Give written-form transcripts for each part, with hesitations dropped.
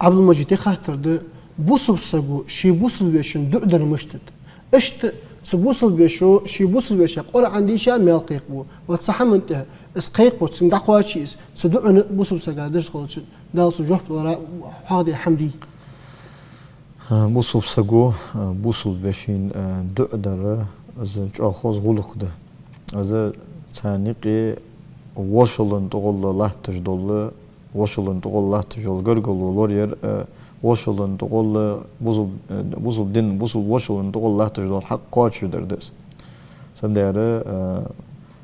عبد المجيد خاطر ده بوصل سجو شي بوصل بيشن دقدر مشتت اشت تبوصل بيشو شي بوصل بيش قرأ عندي شيء ما يلقيق بو وتصحم انت اسقيق بو تندق واشيس تدق بوصل سجادش خلص دال سجوح وراء هذه حمدي بوصل سجو بوصل بيشين دقدر از جاخوز غلق ده از ثانيقي وشلن تقول لا تجدول وشلن تقول لا تجول غرغل لورير وشلن تقول بوصل دين بوصل وشلن تقول لا تجدول حق قاش دردس سمدار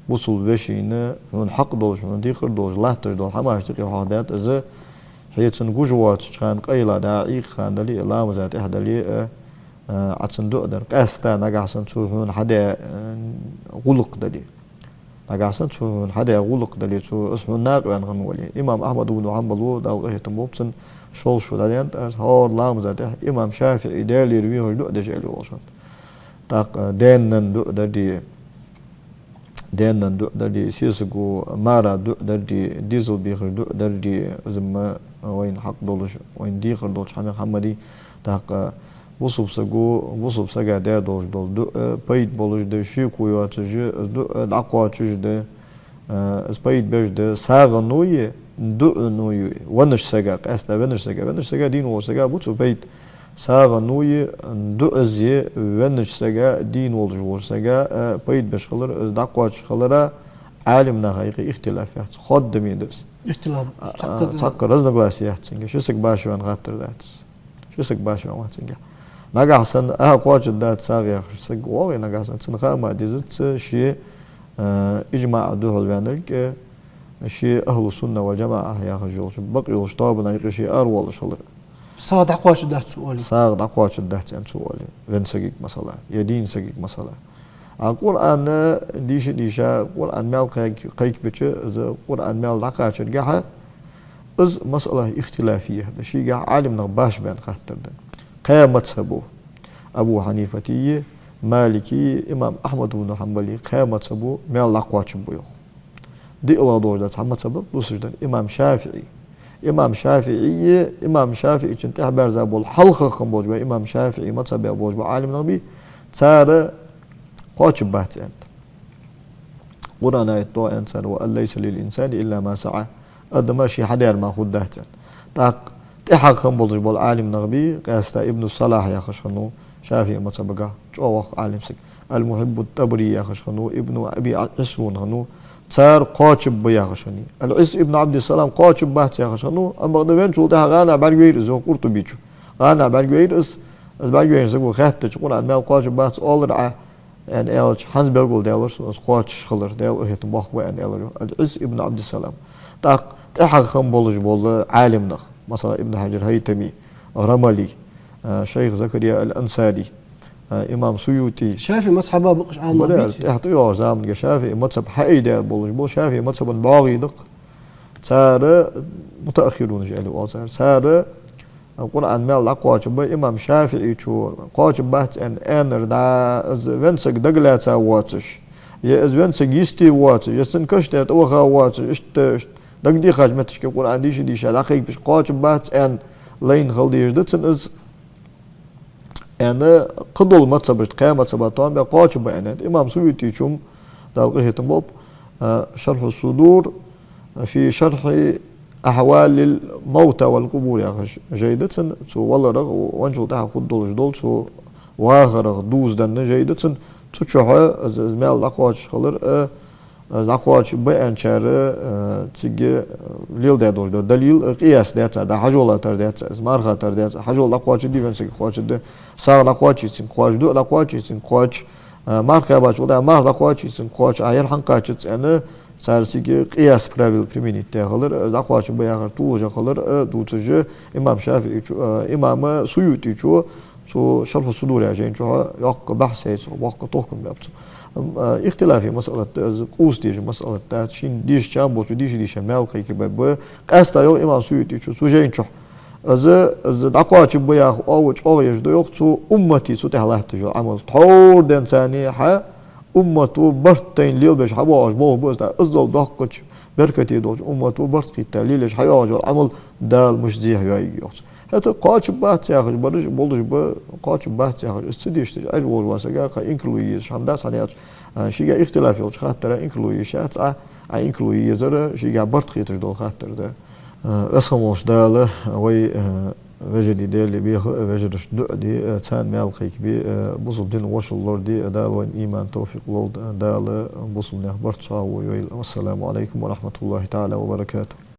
بوصل بشينه من حق دولش من ديخر دولش لا تجدول حماش تقي حادات از هيتن جوجوات كان قيلا داعي خان دلي لا مزات احدلي عتن دقدر قاستا نغاسن تو حدا غلق دلي نغاسن تو حدا غلق دلي تو اسمه ناقوان غنولي امام احمد بن حنبل دال تموبسن شول شو دالينت از هور لام زاته امام شافعي دالي رويه دقدر جالي وشن تاق دينن دقدر دي سيسقو مارا دقدر دي ديزل بيخر دقدر دي زما وين حق دولش وين ديخر دولش حمدي تاق وصل سجا ده دوش دول دو بيت بولش ده شيء كويا تجي دو الأقوى تجي ده بيت بيج ده ساغ نوي دو نوي ونش سجا أستا ونش سجا دين وسجا بوتو بيت ساغ نوي دو أزي ونش سجا دين والج سجا بيت بيش خلر الأقوى خلرا عالمنا هاي اختلافات خد ميدرس اختلاف سكر رزنا غلاسيات سنجا شو سك باش وان غاتر داتس شو سك باش وان سنجا نجاحسن قواج الدات ساغي سق واغي نجاحسن سنخا ما ديزت شيء إجماع دهول بينك شيء أهل السنة والجماعة يا خجول بقي الشطاب نيجي شيء أروع شغله صاد قواج الدات سؤالي صاد قواج الدات أن سؤالي وين سقيك مثلا يدين سقيك مثلا القرآن ديشا القرآن مال قيك بتش القرآن مال دقاش الجحة إز مسألة اختلافية ده شيء جح عالم نباش بين خاطر ده قيامة سبو أبو حنيفتي مالكي إمام أحمد بن حنبلي قيامة سبو مال لقواتش بيوخ دي الله دور ده محمد سبو بوسجدن إمام شافعي كنت أحبار زابو الحلقة خنبوج بي إمام شافعي ما تسبي أبوج بعالم نبي تسار قواتش بات أنت قرانا يطوى أنت وأن ليس للإنسان إلا ما سعى أدماشي حدير ما خود دهتن تاق تحق خنبوج بالعالم نغبي قاستا ابن الصلاح يا خشخنو شافعي ما تسبقه جوخ عالم سك المحب التبري يا خشخنو ابن أبي عسون خنو تار قاچب بيا خشني العز ابن عبد السلام قاچب بات يا خشنو أم بغدا وين شو ده غانا بالغير زو قرطو بيچو غانا بالغير اس بالغير زو خاتج قول عن مال قاچب بات اول رع ان الش حنز بيقول دالرس قاچ خلر دال هيت باخ وان الر العز ابن عبد السلام تاق تحق خنبولج بول عالم نخ مثلا ابن حجر هيتمي رملي شيخ زكريا الأنصاري إمام سيوطي شافعي مذهبه بقش عام بيت احطيوه زامن شافعي مذهب حقيقي بولج بول شافعي مذهب باغي دق صار متأخرون جالوا صار القرآن مال أقواج بي إمام شافعي شو قواج بات أن أنر دا از وينسك دقلات واتش يا از وينسك يستي واتش يسن كشتات وخا واتش اشت دق دي خاج متشك القرآن ديش دقيق بش قواج بات أن لين خلديش دتن از أنا قدول مذهب قيامة سباتان بقاش بيانات إمام سيوطي شوم دالقيه تنبوب شرح الصدور في شرح أحوال الموتى والقبور يا خش جيدة سو والله رغ وانجل تاع خدول جدول سو واغرغ دوز دن جيدة تشوها زمال الأقواش خلر الأقواش بيان شر تيجي ليل دادوش دليل قياس داتا دا حجولا تر داتا مارخا تر داتا حجول الأقواش دي فنسك قواش ده صار الأقواش يسين قواش دو الأقواش يسين قواش مارخا باش ولا مار الأقواش يسين قواش عيال حنقاش أنا صار تيجي قياس برابل بريمينيت تخلر الأقواش بيان توجه خلر دوتجه إمام شافعي إمام سيوطي شو شرح الصدور يا جين شو يق بحث هيك وق توكم لابتو اختلافي مسألة قوس ديش مسألة تاع شين ديش كام بوتو ديش مال خيك باب قاستا يو إمام سيوطي شو جين شو از دقواش بيا أو يجدو يقصو أمتي سو تهلهت جو عمل طور دين ثاني ح أمته برتين ليل بش حباش بو بس أزل دقش بركتي دوج أمته برت قتالي ليش حياج عمل دال مش زيه يجي حتى قاش بات ياخذ برج بولج ب قاش بات ياخذ استديش أجول واسقا قا إنكلويز شنداس عليها شيء اختلاف يوش خاطر إنكلويز شات إنكلويز زر شيء برت خيتش دول خاطر ده أسموش داله وي وجدي ديالي بيه وجدش دعدي تان مالقيك بي بوصل دين وش اللوردي دال وين إيمان توفيق لولد دال بوصل نخبرت صاوي والسلام عليكم ورحمة الله تعالى وبركاته.